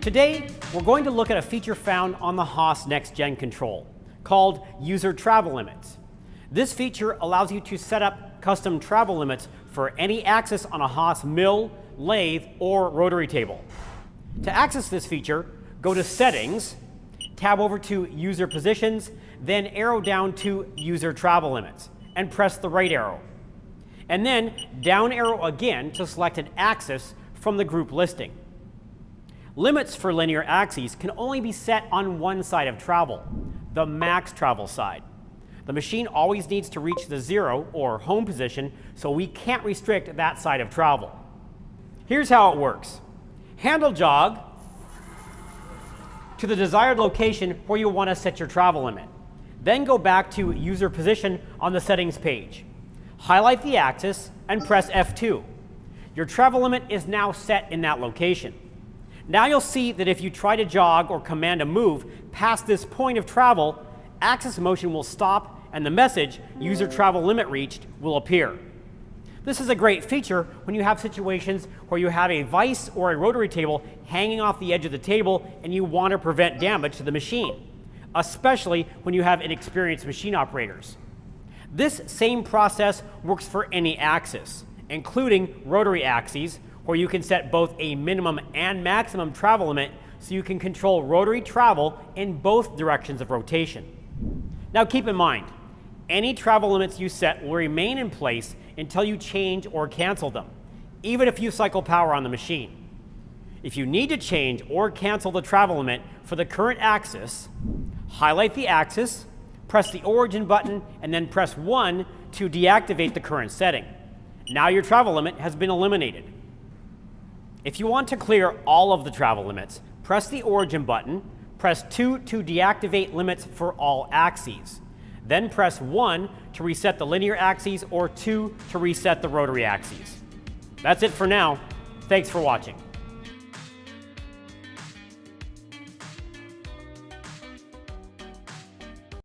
Today, we're going to look at a feature found on the Haas Next Gen control called User Travel Limits. This feature allows you to set up custom travel limits for any axis on a Haas mill, lathe, or rotary table. To access this feature, go to Settings, tab over to User Positions, then arrow down to User Travel Limits, and press the right arrow. And then down arrow again to select an axis from the group listing. Limits for linear axes can only be set on one side of travel, the max travel side. The machine always needs to reach the 0 or home position, so we can't restrict that side of travel. Here's how it works. Handle jog to the desired location where you want to set your travel limit. Then go back to User Position on the Settings page. Highlight the axis and press F2. Your travel limit is now set in that location. Now you'll see that if you try to jog or command a move past this point of travel, axis motion will stop and the message, User Travel Limit Reached, will appear. This is a great feature when you have situations where you have a vise or a rotary table hanging off the edge of the table and you want to prevent damage to the machine, especially when you have inexperienced machine operators. This same process works for any axis, including rotary axes, where you can set both a minimum and maximum travel limit so you can control rotary travel in both directions of rotation. Now keep in mind, any travel limits you set will remain in place until you change or cancel them, even if you cycle power on the machine. If you need to change or cancel the travel limit for the current axis, highlight the axis, press the origin button, and then press 1 to deactivate the current setting. Now your travel limit has been eliminated. If you want to clear all of the travel limits, press the origin button, press 2 to deactivate limits for all axes. Then press 1 to reset the linear axes or 2 to reset the rotary axes. That's it for now. Thanks for watching.